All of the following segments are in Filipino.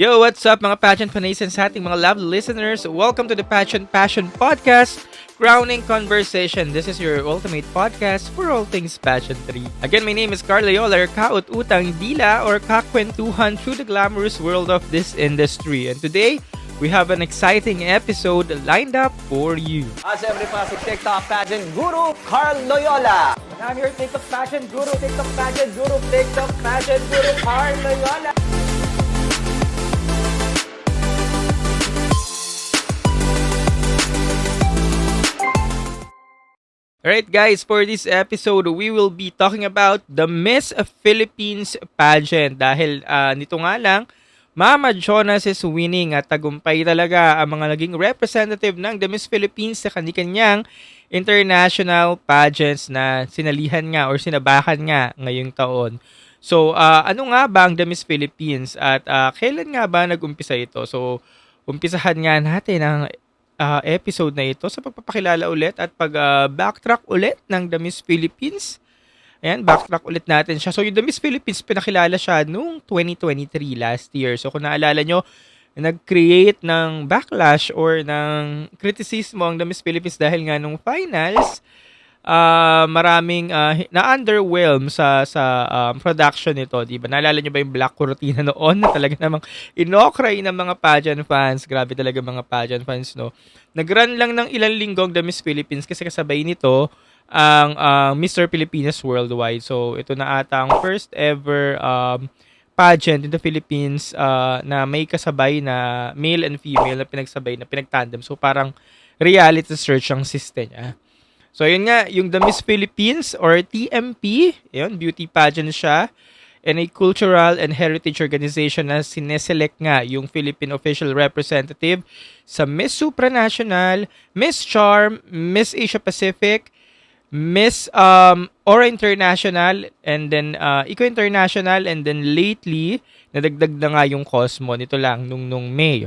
Yo, what's up mga pageant panays sa ating mga lovely listeners? Welcome to the Pageant Passion Podcast, Crowning Conversation. This is your ultimate podcast for all things pageantry. Again, my name is Carl Loyola, kaut-utang dila or kakwentuhan through the glamorous world of this industry. And today, we have an exciting episode lined up for you. Siyempre pa si TikTok Pageant Guru, Carl Loyola. And I'm your TikTok Pageant Guru, TikTok Pageant Guru, TikTok Pageant Guru, Carl Loyola. Alright guys, for this episode, we will be talking about the Miss Philippines pageant. Dahil nito nga lang, Mama Jonas is winning at tagumpay talaga ang mga naging representative ng the Miss Philippines sa kanyang international pageants na sinalihan nga or sinabakan nga ngayong taon. So, ano nga ba ang the Miss Philippines at kailan nga ba nag-umpisa ito? So, umpisahan nga natin ang episode na ito sa pagpapakilala ulit at pag-backtrack ulit ng The Miss Philippines. Ayan, backtrack ulit natin siya. So, yung The Miss Philippines, pinakilala siya noong 2023 last year. So, kung naalala nyo, nag-create ng backlash or ng kritisismo ang The Miss Philippines dahil nga nung finals, maraming na-underwhelm sa production nito, di ba? Naalala nyo ba yung Black Cortina noon na talaga namang inokray ng mga pageant fans? Grabe talaga mga pageant fans, no? Nag-run lang ng ilang linggo ang The Miss Philippines kasi kasabay nito ang Mr. Pilipinas Worldwide. So, ito na ata ang first ever pageant in the Philippines na may kasabay na male and female na pinagsabay, na pinagtandem. So, parang reality search ang system niya. So, yun nga, yung The Miss Philippines or TMP, yun, beauty pageant siya, and a cultural and heritage organization na sineselect nga yung Philippine official representative sa Miss Supranational, Miss Charm, Miss Asia Pacific, Miss Aura International, and then Eco International, and then lately, nadagdag na nga yung Cosmo, nito lang, nung May.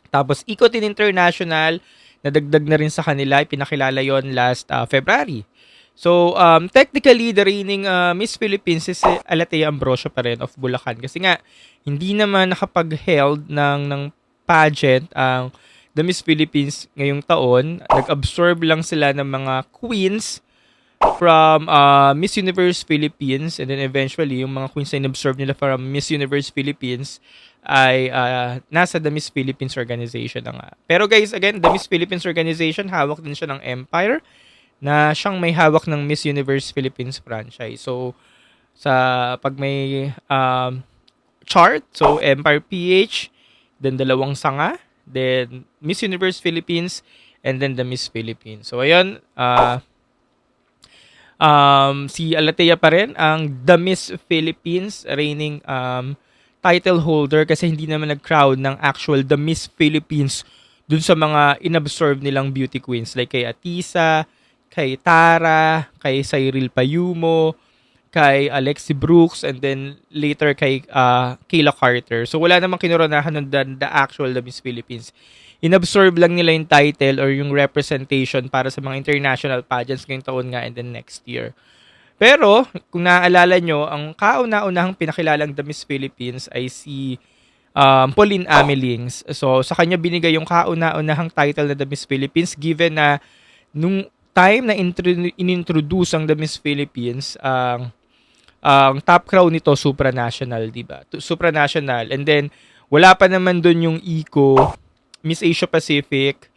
Tapos, Ecotin International, nadagdag na rin sa kanila, ipinakilala yon last February. So, technically, the reigning Miss Philippines is Alatea Ambrosio pa rin of Bulacan. Kasi nga, hindi naman nakapag-held ng pageant ang the Miss Philippines ngayong taon. Nag-absorb lang sila ng mga queens from Miss Universe Philippines, and then eventually, yung mga queens na in-absorb nila from Miss Universe Philippines ay nasa The Miss Philippines Organization na nga. Pero guys, again, The Miss Philippines Organization, hawak din siya ng Empire, na siyang may hawak ng Miss Universe Philippines franchise. So, pag may chart, so Empire PH, then dalawang sanga, then Miss Universe Philippines, and then the Miss Philippines. So, ayun, si Alatea pa rin ang The Miss Philippines reigning title holder kasi hindi naman nag-crowd ng actual The Miss Philippines dun sa mga inabsorb nilang beauty queens like kay Atisa, kay Tara, kay Cyril Payumo, kay Alexi Brooks, and then later kay Kayla Carter. So wala namang kinoronahan ng the actual The Miss Philippines. Inabsorb lang nila yung title or yung representation para sa mga international pageants ngayong taon nga and then next year. Pero, kung naaalala nyo, ang kauna-unahang pinakilalang The Miss Philippines ay si Pauline Amelings. So, sa kanya binigay yung kauna-unahang title na The Miss Philippines given na nung time na inintroduce ang The Miss Philippines, ang top crown nito, supranational, diba? Supranational. And then, wala pa naman dun yung Eco, Miss Asia Pacific,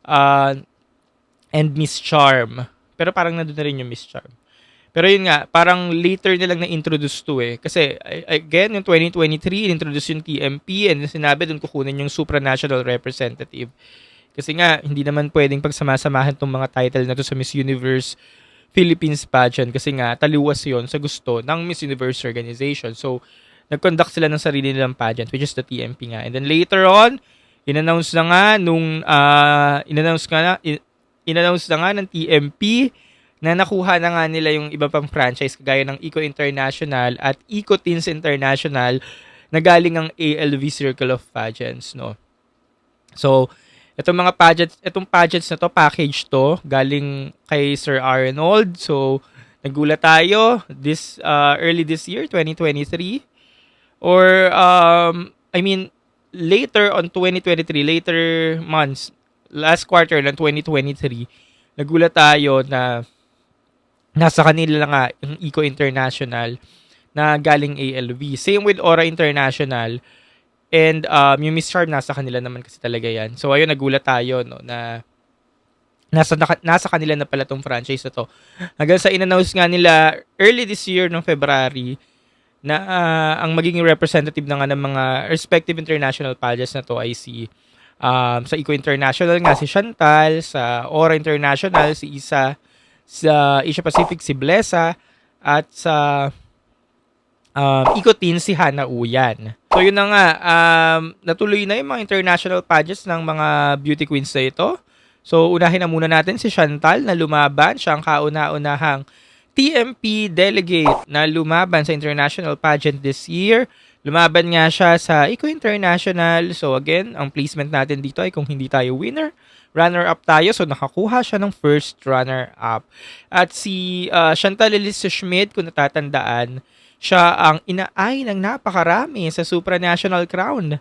and Miss Charm. Pero parang nandun na rin yung Miss Charm. Pero yun nga, parang later nilang na-introduce to eh. Kasi, again, yung 2023, in-introduce yung TMP and sinabi doon kukunin yung supranational representative. Kasi nga, hindi naman pwedeng pagsamasamahan tong mga title na to sa Miss Universe Philippines pageant kasi nga, taliwas yon sa gusto ng Miss Universe organization. So, nag-conduct sila ng sarili nilang pageant, which is the TMP nga. And then later on, in-announce na nga ng TMP na nakuha na nga nila yung iba pang franchise kagaya ng Eco International at Eco Teens International na galing ang ALV Circle of Pageants, no? So, itong pageants na to, package to, galing kay Sir Arnold. So, nagulat tayo early this year, 2023. Or, later on 2023, later months, last quarter ng 2023, nagulat tayo na nasa kanila nga yung Eco International na galing ALV. Same with Aura International. And yung Miss Charm, nasa kanila naman kasi talaga yan. So ayun, nagulat tayo no, na nasa kanila na pala tong franchise na to. Hanggang sa in-announce nga nila early this year, noong February, na ang magiging representative na nga ng mga respective international pageants na to ay si sa Eco International nga si Chantal, sa Aura International si Isa, sa Asia Pacific si Blessa, at sa Eco Teen si Hana Uyan. So yun na nga, natuloy na yung mga international pageants ng mga beauty queens na ito. So unahin na muna natin si Chantal na lumaban. Siya ang kauna-unahang TMP delegate na lumaban sa international pageant this year. Lumaban nga siya sa Eco International. So again, ang placement natin dito ay kung hindi tayo winner, runner-up tayo. So nakakuha siya ng first runner-up. At si Chantal Elise Schmidt, kung natatandaan, siya ang inaay ng napakarami sa supranational crown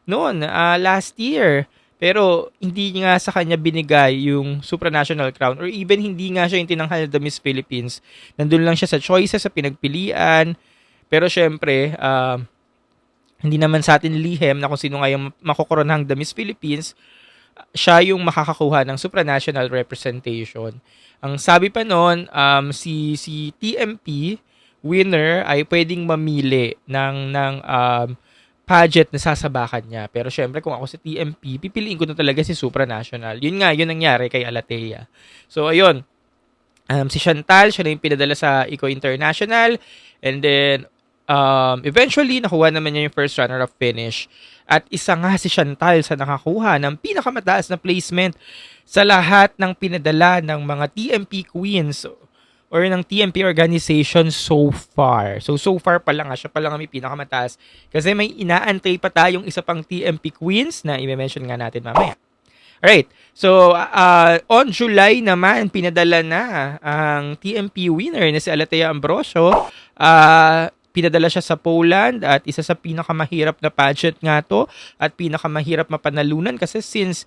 noon last year. Pero hindi nga sa kanya binigay yung supranational crown, or even hindi nga siya yung tinanghal na Miss Philippines. Nandun lang siya sa choices, sa pinagpilian. Pero syempre, hindi naman sa atin lihim na kung sino nga yung makukoronahang The Miss Philippines, siya yung makakakuha ng supranational representation. Ang sabi pa noon, si TMP winner ay pwedeng mamili ng pageant na sasabakan niya. Pero syempre, kung ako sa TMP, pipiliin ko na talaga si supranational. Yun nga, yun nangyari kay Alatea. So, ayun. Si Chantal, siya na yung pinadala sa Eco International. And then, eventually, nakuha naman niya yung first runner-up finish. At isa nga si Chantal sa nakakuha ng pinakamataas na placement sa lahat ng pinadala ng mga TMP queens or ng TMP organization so far. So far pa lang, siya pa lang may pinakamataas. Kasi may inaantay pa tayong isa pang TMP queens na i-mention nga natin mamaya. Alright, so on July naman, pinadala na ang TMP winner na si Alatea Ambrosio. Pinadala siya sa Poland at isa sa pinakamahirap na pageant nga to at pinakamahirap mapanalunan kasi since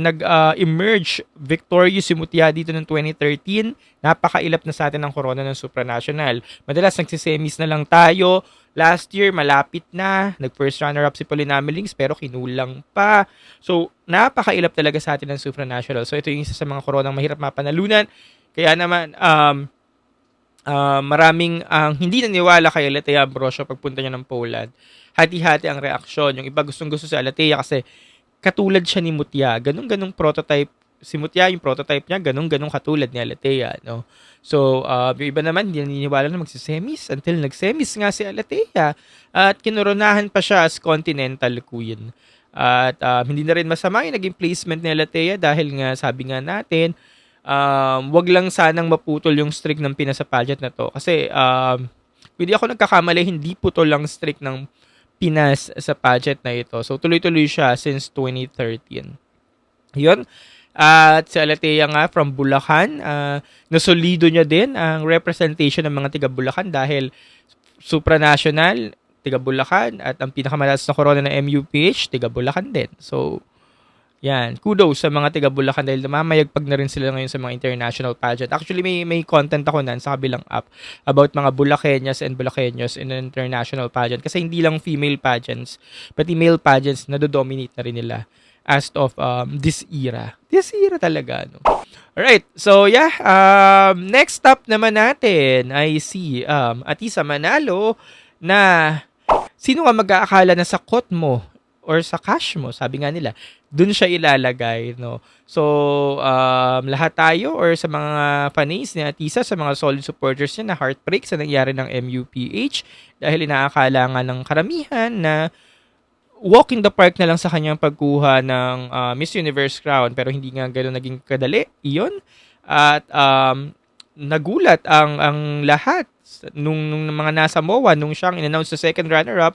nag-emerge victorious si Mutia dito ng 2013, napakailap na sa atin ang corona ng supranational. Madalas nagsisemis na lang tayo. Last year, malapit na. Nag-first runner-up si Paulina Melings pero kinulang pa. So, napakailap talaga sa atin ng supranational. So, ito yung isa sa mga coronang mahirap mapanalunan. Kaya naman, maraming hindi naniwala kay Alatea Ambrosio pagpunta niya ng Poland. Hati-hati ang reaksyon. Yung iba gustong-gusto si Alatea kasi katulad siya ni Mutia. Ganun-ganung prototype. Si Mutia, yung prototype niya, ganun-ganung katulad ni Alatea. No? So, yung iba naman, hindi naniniwala na magsisemis until nagsemis nga si Alatea. At kinoronahan pa siya as Continental Queen. At hindi na rin masama yung naging placement ni Alatea dahil nga, sabi nga natin, wag lang sanang maputol yung streak ng Pinas sa pageant na to. Kasi, hindi ako nagkakamali, hindi putol lang streak ng Pinas sa pageant na ito. So, tuloy-tuloy siya since 2013. Yun. At si Alatea nga from Bulacan, nasolido niya din ang representation ng mga tiga Bulacan dahil supranational, tiga Bulacan, at ang pinakamataas na corona ng MUPH, tiga Bulacan din. So, yan. Kudos sa mga tiga Bulacan dahil namamayagpag na rin sila ngayon sa mga international pageant. Actually, may content ako nan sa kabilang app about mga Bulakeñas and Bulakeños in an international pageant. Kasi hindi lang female pageants, pati male pageants na dominate na rin nila as of this era. This era talaga, no? Alright, so yeah, next up naman natin ay si Atisa Manalo na sino nga mag-aakala na sa kot mo or sa cash mo, sabi nga nila, dun siya ilalagay, no? So, lahat tayo or sa mga fans ni Atisa, sa mga solid supporters niya na heartbreak sa nangyari ng MUPH dahil inaakala nga ng karamihan na walk in the park na lang sa kanyang pagkuha ng Miss Universe crown pero hindi nga gano'n naging kadali. Iyon. At nagulat ang lahat nung mga nasa MOA nung siyang in-announce sa second runner-up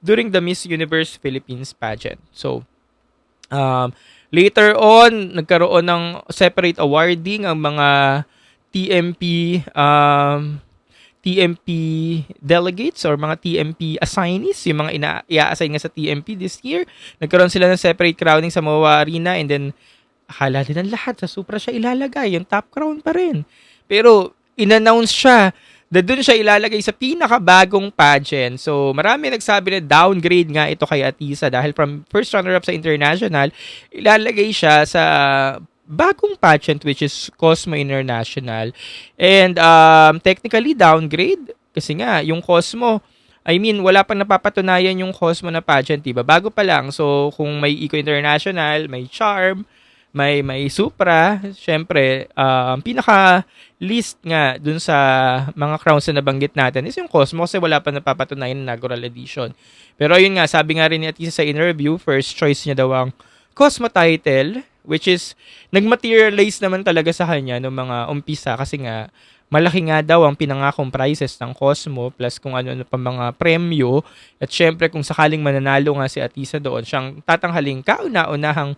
during the Miss Universe Philippines pageant. So, later on, nagkaroon ng separate awarding ang mga TMP TMP delegates or mga TMP assignees, yung mga i-assign nga sa TMP this year. Nagkaroon sila ng separate crowning sa MOA Arena, and then akala din ng lahat sa Supra siya ilalagay, yung top crown pa rin. Pero in-announce siya na doon siya ilalagay sa pinakabagong pageant. So marami nagsabi na downgrade nga ito kay Atisa dahil from first runner-up sa international, ilalagay siya sa bagong pageant which is Cosmo International. And technically downgrade kasi nga yung Cosmo, I mean, wala pang napapatunayan yung Cosmo na pageant, diba? Bago pa lang. So kung may Eco International, may Charm, may Supra, syempre, pinaka list nga dun sa mga crowns na nabanggit natin is yung Cosmo kasi wala pa napapatunayan na inaugural edition. Pero ayun nga, sabi nga rin ni Atisa sa interview, first choice niya daw ang Cosmo title, which is nag-materialize naman talaga sa kanya noong mga umpisa kasi nga malaki nga daw ang pinangakong prizes ng Cosmo plus kung ano-ano pa mga premyo, at syempre kung sakaling mananalo nga si Atisa doon, siyang tatanghaling kauna-unahang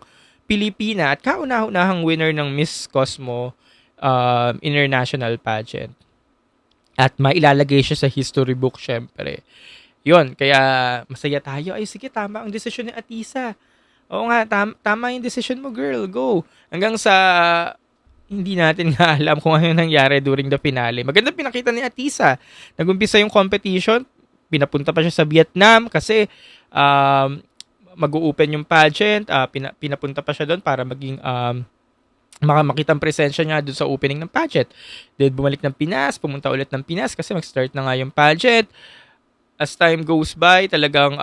Pilipina at kauna-unahang winner ng Miss Cosmo International Pageant. At mailalagay siya sa history book syempre. Yun, kaya masaya tayo. Ay sige, tama ang desisyon ni Atisa. Oo nga, tama yung decision mo, girl. Go. Hanggang sa hindi natin nga alam kung ano nangyari during the finale. Maganda pinakita ni Atisa. Nagumpisa yung competition. Pinapunta pa siya sa Vietnam kasi mag-open yung pageant. Pinapunta pa siya doon para maging makita ang presensya niya doon sa opening ng pageant. Then bumalik ng Pinas, pumunta ulit ng Pinas kasi mag-start na nga yung pageant. As time goes by, talagang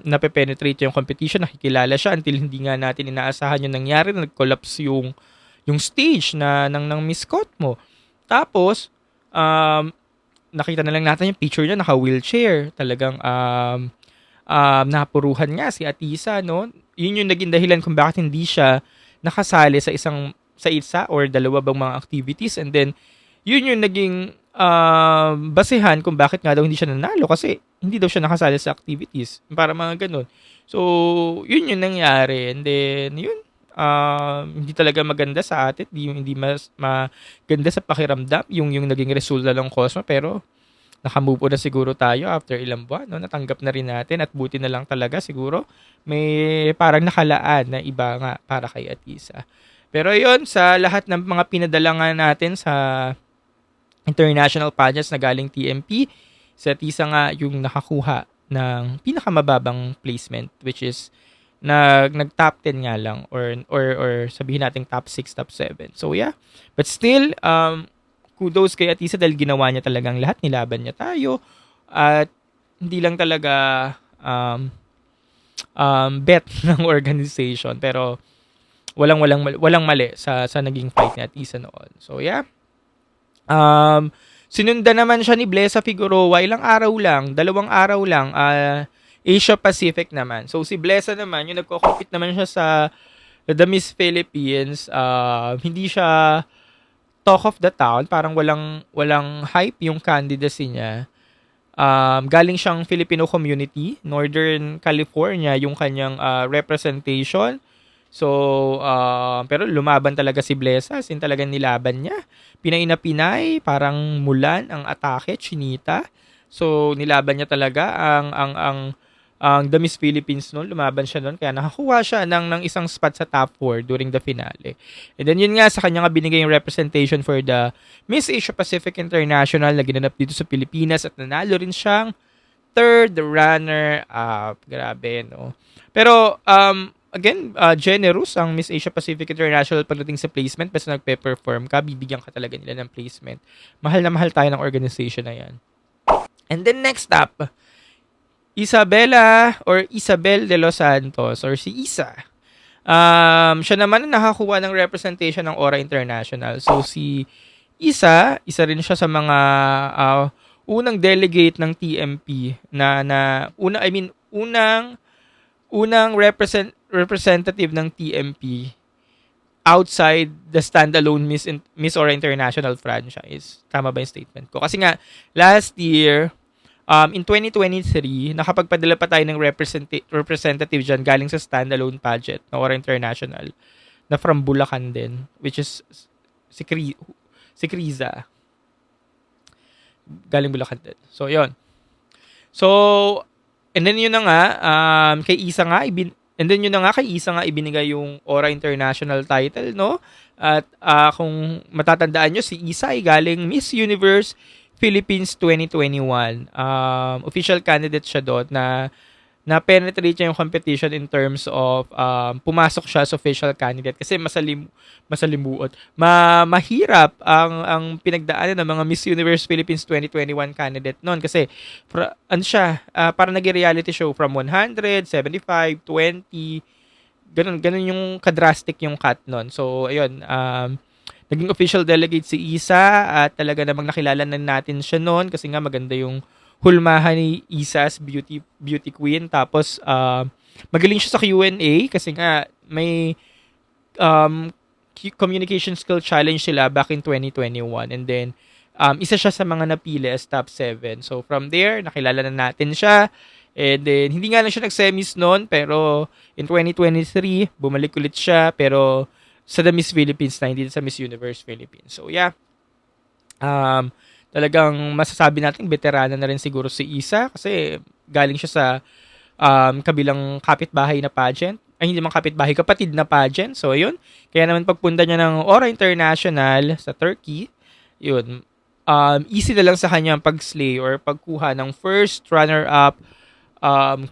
nape-penetrate yung competition, nakikilala siya until hindi nga natin inaasahan yung nangyari na nag-collapse yung stage ng Miss Cosmo. Tapos, nakita na lang natin yung picture niya, naka-wheelchair. Talagang napuruhan nga si Atisa, no? Yun yung naging dahilan kung bakit hindi siya nakasali sa isa or dalawa bang mga activities, and then yun yung naging basehan kung bakit nga daw hindi siya nanalo kasi hindi daw siya nakasali sa activities. Para mga ganun. So, yun yung nangyari. And then, yun. Hindi talaga maganda sa atin. Hindi mas maganda sa pakiramdam yung naging resulta ng Cosmo. Pero, nakamove na siguro tayo after ilang buwan. No? Natanggap na rin natin at buti na lang talaga siguro may parang nakalaan na iba nga para kay Atisa. Pero yun, sa lahat ng mga pinadalangan natin sa international pageants na galing TMP, si Atisa nga yung nakakuha ng pinakamababang placement, which is nag-top 10 nga lang or sabihin natin top 6, top 7. So yeah, but still kudos kay Atisa dahil ginawa niya talagang lahat, nilaban niya tayo at hindi lang talaga bet ng organization, pero walang mali sa naging fight ni Atisa noon. So yeah. Sinundan naman siya ni Blesa Figueroa, ilang araw lang, 2 araw lang, Asia Pacific naman. So si Blesa naman, yung nagko-compete naman siya sa The Miss Philippines, hindi siya talk of the town, parang walang hype yung candidacy niya. Galing siyang Filipino community, Northern California yung kanyang representation. So, pero lumaban talaga si Blesa, sin talagang nilaban niya. Pinay na pinay, parang mulan ang atake, chinita. So, nilaban niya talaga ang The Miss Philippines noon, lumaban siya noon, kaya nakakuha siya ng isang spot sa top 4 during the finale. And then yun nga, sa kanya nga binigay yung representation for the Miss Asia Pacific International na ginanap dito sa Pilipinas at nanalo rin siyang 3rd runner-up. Grabe, no? Pero, again, generous ang Miss Asia Pacific International pagdating sa placement. Basta nagpe-perform ka, bibigyan ka talaga nila ng placement. Mahal na mahal tayo ng organization na yan. And then next up, Isabel de Los Santos or si Isa. Siya naman ang nakakuha ng representation ng Ora International. So si Isa rin siya sa mga unang delegate ng TMP unang representative ng TMP outside the standalone Miss Ora International franchise. Tama ba yung statement ko? Kasi nga last year in 2023, nakapagpadala pa tayo ng representative dyan galing sa standalone pageant na Ora International na from Bulacan din, which is si Criza. galing Bulacan din. So, yun. So, and then yun na nga, kay Isa nga, kay Isa nga ibinigay yung Aura International title, no? At kung matatandaan nyo, si Isa ay galing Miss Universe Philippines 2021. Official candidate siya doon na penetrate niya yung competition in terms of pumasok siya sa official candidate kasi mahirap ang pinagdaanan ng mga Miss Universe Philippines 2021 candidate noon kasi para nag-reality show from 100, 75, 20, ganun yung kadrastic yung cut noon. So ayun, naging official delegate si Isa at talaga namang nakilala na natin siya noon kasi nga maganda yung hulmahan ni Isa's beauty queen. Tapos magaling siya sa Q&A kasi nga may communication skill challenge sila back in 2021 and then isa siya sa mga napili as top 7. So from there, nakilala na natin siya. And then hindi nga lang siya nag-semis noon pero in 2023 bumalik ulit siya pero sa The Miss Philippines na hindi sa Miss Universe Philippines. So yeah. Talagang masasabi natin veterana na rin siguro si Isa kasi galing siya sa kabilang kapitbahay na pageant. Ay, hindi naman kapitbahay, kapatid na pageant. So, ayun. Kaya naman pagpunta niya ng Aura International sa Turkey, yun, easy na lang sa kanya ang pag-slay or pagkuha ng first runner-up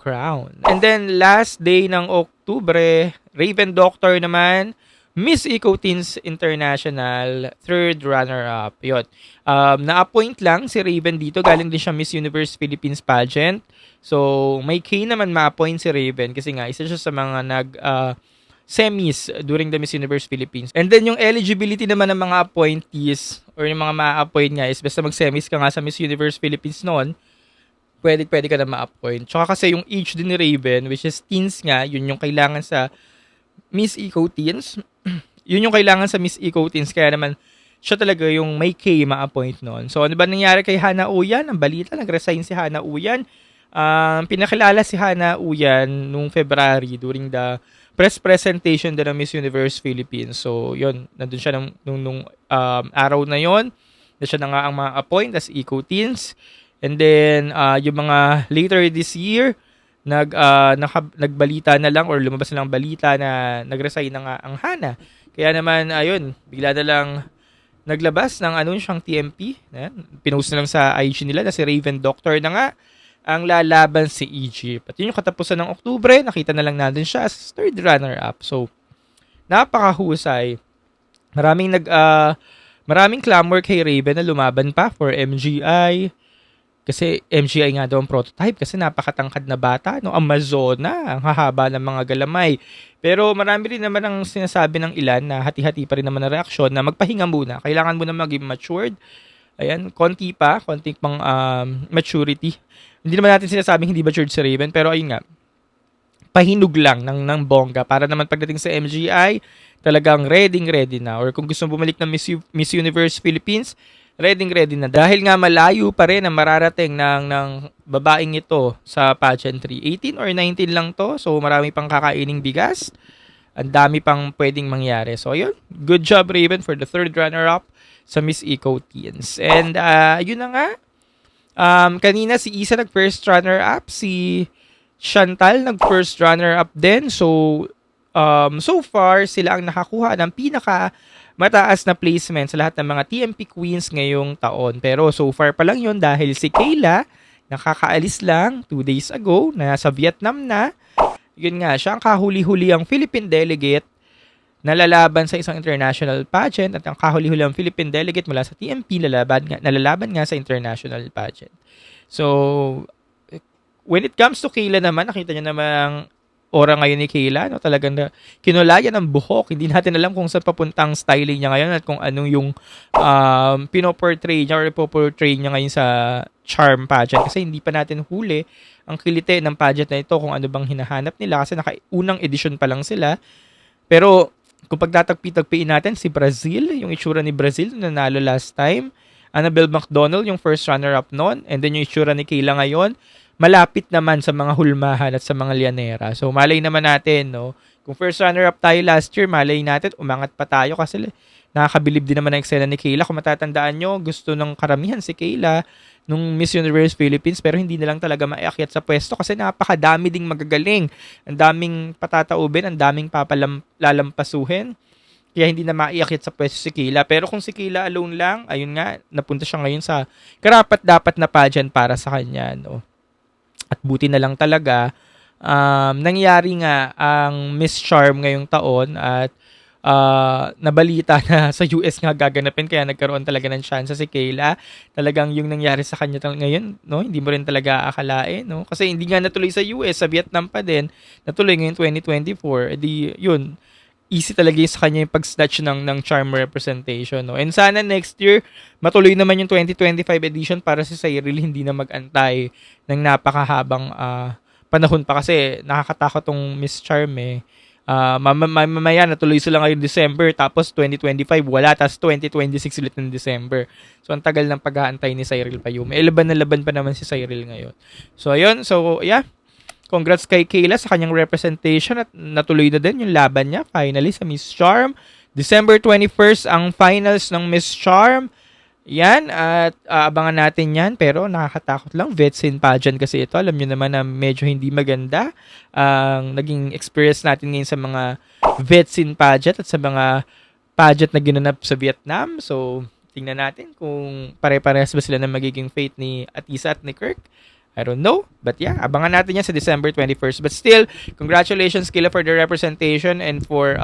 crown. And then, last day ng Oktubre, Raven Doctor naman, Miss Eco Teens International, third runner-up. Yun. Na-appoint lang si Raven dito. Galing din siya Miss Universe Philippines pageant. So, may K naman ma-appoint si Raven kasi nga, isa siya sa mga semis during the Miss Universe Philippines. And then, yung eligibility naman ng mga appointees or yung mga ma-appoint nga is basta mag-semis ka nga sa Miss Universe Philippines noon, pwede ka na ma-appoint. Tsaka kasi yung age din ni Raven, which is teens nga, yun yung kailangan sa Miss Eco Teens. Yun yung kailangan sa Miss Eco Teens. Kaya naman, siya talaga yung may K ma-appoint noon. So, ano ba nangyari kay Hana Uyan? Ang balita, nag-resign si Hana Uyan. Pinakilala si Hana Uyan nung February during the press presentation din ng Miss Universe Philippines. So, yun. Nandun siya nung araw na yon. Na siya na nga ang ma-appoint as Eco Teens. And then, yung mga later this year, nagbalita na lang or lumabas na lang balita na nag-resign na nga ang Hana. Kaya naman, ayun, bigla na lang naglabas ng siyang TMP. Pinost na lang sa IG nila na si Raven Doctor na nga ang lalaban si Egypt. At yun yung katapusan ng Oktubre, nakita na lang natin siya as third runner-up. So, napakahusay. Maraming clamor kay Raven na lumaban pa for MGI. Kasi MGI nga daw ang prototype kasi napakatangkad na bata, no? Amazona, ang hahaba ng mga galamay. Pero marami rin naman ang sinasabi ng ilan na hati-hati pa rin naman ang reaksyon na magpahinga muna. Kailangan mo na maging matured. Ayan, konti pang maturity. Hindi naman natin sinasabing hindi matured si Raven, pero ayun nga, pahinog lang ng bongga para naman pagdating sa MGI, talagang ready na. Or kung gusto mo bumalik ng Miss Universe Philippines, ready na. Dahil nga malayo pa rin ang mararating ng babaeng ito sa pageantry. 18 or 19 lang to. So, marami pang kakaining bigas. Ang dami pang pwedeng mangyari. So, ayun. Good job, Raven, for the third runner-up sa Miss Eco Teens. And, yun na nga. Kanina si Isa nag-first runner-up. Si Chantal nag-first runner-up din. So far, sila ang nakakuha ng mataas na placement sa lahat ng mga TMP Queens ngayong taon. Pero so far pa lang yun dahil si Kayla, nakakaalis lang 2 days ago, nasa Vietnam na. Yun nga, siya ang kahuli-huli ang Philippine delegate na lalaban sa isang international pageant at ang kahuli-huli ang Philippine delegate mula sa TMP nalalaban nga sa international pageant. So, when it comes to Kayla naman, nakita niyo naman ang aura ngayon ni Kayla, no? Talagang kinulayan ng buhok. Hindi natin alam kung saan papuntang styling niya ngayon at kung anong yung pinoportray niya or ipoportray niya ngayon sa Charm pageant. Kasi hindi pa natin huli ang kilite ng pageant na ito kung ano bang hinahanap nila kasi nakaunang edition pa lang sila. Pero kung pagtatagpi-tagpiin natin si Brazil, yung itsura ni Brazil nanalo last time, Annabelle McDonald yung first runner-up noon, and then yung itsura ni Kayla ngayon, malapit naman sa mga hulmahan at sa mga lianera. So, malay naman natin, no? Kung first runner-up tayo last year, malay natin, umangat pa tayo kasi nakakabilib din naman ang eksena ni Kayla. Kung matatandaan nyo, gusto ng karamihan si Kayla nung Miss Universe Philippines pero hindi na lang talaga maiakyat sa pwesto kasi napakadami ding magagaling. Ang daming patataubin, ang daming lalampasuhin. Kaya hindi na maiakyat sa pwesto si Kayla. Pero kung si Kayla alone lang, ayun nga, napunta siya ngayon sa karapat-dapat na pageant para sa kanya. No? At buti na lang talaga, nangyari nga ang Miss Charm ngayong taon at nabalita na sa US nga gaganapin kaya nagkaroon talaga ng chance si Kayla. Talagang yung nangyari sa kanya ngayon, no, hindi mo rin talaga akalain, no? Kasi hindi nga natuloy sa US, sa Vietnam pa din, natuloy ngayon 2024. Edi yun, easy talaga yung sa kanya yung pag-snatch ng charm representation, no? And sana next year matuloy naman yung 2025 edition para si Cyril hindi na mag-antay ng napakahabang panahon pa kasi nakakatakot tong Miss Charm eh. Mamaya natuloy sila ngayon December tapos 2025 wala tapos 2026 ulit ng December. So ang tagal ng pag-aantay ni Cyril Payume. Laban na laban pa naman si Cyril ngayon. So ayun, so yeah. Congrats kay Kayla sa kanyang representation at natuloy na din yung laban niya finally sa Miss Charm. December 21st ang finals ng Miss Charm. Yan, at abangan natin yan. Pero nakakatakot lang. Vetsin pageant kasi ito. Alam nyo naman na medyo hindi maganda ang naging experience natin ngayon sa mga Vetsin pageant at sa mga pageant na ginanap sa Vietnam. So, tingnan natin kung pare-parehas ba sila na magiging fate ni Atisa at ni Kirk. I don't know. But yeah, abangan natin yan sa December 21st. But still, congratulations Kayla for the representation and for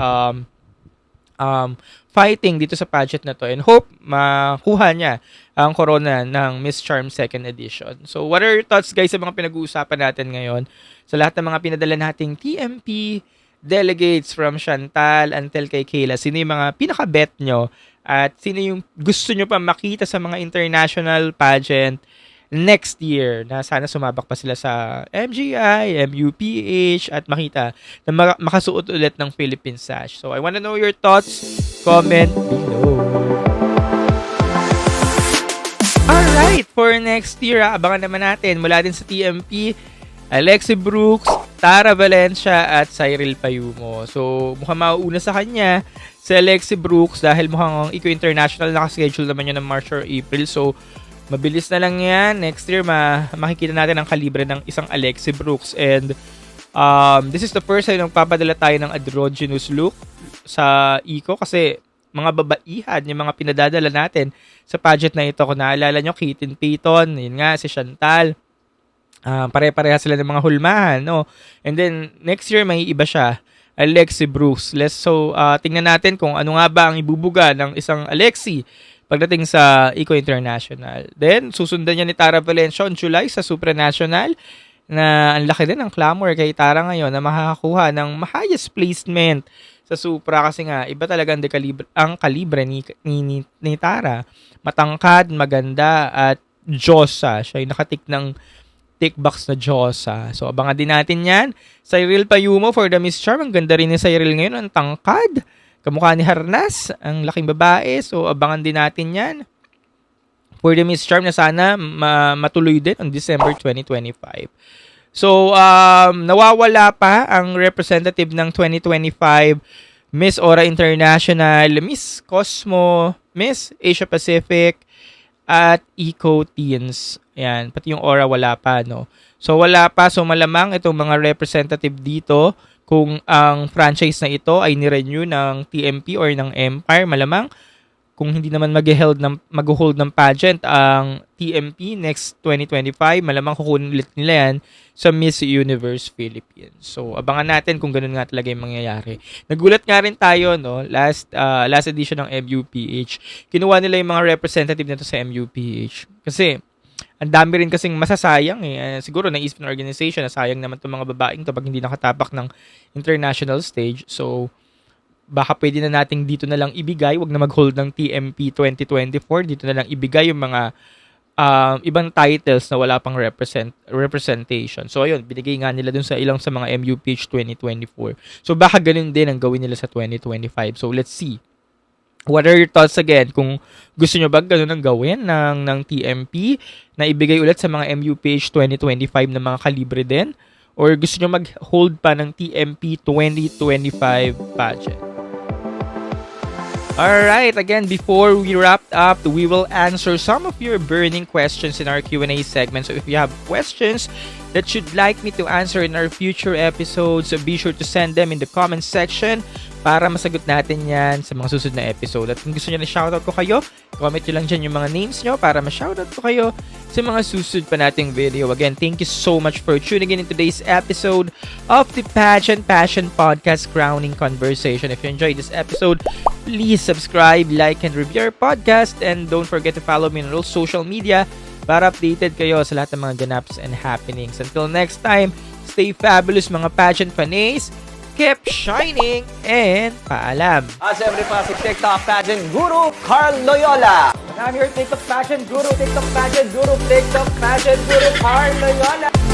fighting dito sa pageant na to. And hope makuha niya ang corona ng Miss Charm 2nd edition. So what are your thoughts guys sa mga pinag-uusapan natin ngayon? Sa lahat ng mga pinadala nating TMP delegates from Chantal until kay Kayla. Sino yung mga pinaka-bet nyo? At sino yung gusto nyo pa makita sa mga international pageant next year na sana sumabak pa sila sa MGI, MUPH at makita na makasuot ulit ng Philippine sash. So I wanna know your thoughts. Comment below. Alright, for next year, abangan naman natin mula din sa TMP, Alexi Brooks, Tara Valencia at Cyril Payumo. So mukhang mauuna sa kanya si Alexi Brooks dahil mukhang Eco International nakaschedule naman yun ng March or April. So mabilis na lang yan. Next year, makikita natin ang kalibre ng isang Alexi Brooks. And this is the first time nagpapadala tayo ng androgynous look sa Eco kasi mga babaihan, yung mga pinadadala natin sa pageant na ito. Kung naalala nyo, Katin Payton, yun nga, si Chantal. Pare-pareha sila ng mga hulmahan, no? And then, next year, may iba siya. Alexi Brooks. So, tingnan natin kung ano nga ba ang ibubuga ng isang Alexi pagdating sa Eco International. Then, susundan niya ni Tara Valencia on July sa Supranational na ang laki din ng clamor kay Tara ngayon na makakakuha ng highest placement sa Supra kasi nga, iba talaga ang kalibre ni Tara. Matangkad, maganda, at Diyosa. Siya yung nakatik ng tick box na Diyosa. So, abangan din natin yan. Cyril Payumo for the Miss Charm. Ang ganda rin ni Cyril ngayon. Ang tangkad. Kamukha ni Harnas, ang laking babae. So, abangan din natin yan. For the Miss Charm na sana matuloy din on December 2025. So, nawawala pa ang representative ng 2025 Miss Aura International, Miss Cosmo, Miss Asia Pacific, at Eco Teens. Ayan, pati yung Aura wala pa, no? So, wala pa. So, malamang itong mga representative dito, kung ang franchise na ito ay ni-renew ng TMP or ng Empire, malamang kung hindi naman mag-hold ng pageant ang TMP next 2025, malamang kukunin ulit nila yan sa Miss Universe Philippines. So, abangan natin kung ganun nga talaga yung mangyayari. Nagulat nga rin tayo, no? Last edition ng MUPH. Kinuha nila yung mga representative nito sa MUPH. Kasi, ang dami rin kasing masasayang eh. Siguro naisip ng organization na sayang naman itong mga babaeng to pag hindi nakatapak ng international stage. So, baka pwede na nating dito na lang ibigay. Wag na mag-hold ng TMP 2024. Dito na lang ibigay yung mga ibang titles na wala pang representation. So, ayun, binigay nga nila dun sa ilang sa mga MUPH 2024. So, baka ganun din ang gawin nila sa 2025. So, let's see. What are your thoughts again? Kung gusto nyo ba ganun ang gawin ng TMP na ibigay ulit sa mga MUPH 2025 na mga kalibre din? Or gusto nyo mag-hold pa ng TMP 2025 pageant? Alright, again, before we wrap up, we will answer some of your burning questions in our Q&A segment. So if you have questions that you'd like me to answer in our future episodes, be sure to send them in the comments section para masagot natin yan sa mga susunod na episode. At kung gusto nyo na shoutout ko kayo, comment nyo lang dyan yung mga names nyo para ma-shoutout ko kayo sa mga susunod pa nating video. Again, thank you so much for tuning in today's episode of the Pageant Passion Podcast Crowning Conversation. If you enjoyed this episode, please subscribe, like, and review our podcast. And don't forget to follow me on all social media para updated kayo sa lahat ng mga ganaps and happenings. Until next time, stay fabulous mga pageant fanays. Keep shining and paalam. Siyempre pa si TikTok Pageant Guru Carl Loyola. And I'm your TikTok Pageant Guru, TikTok Pageant Guru, TikTok Pageant Guru Carl Loyola.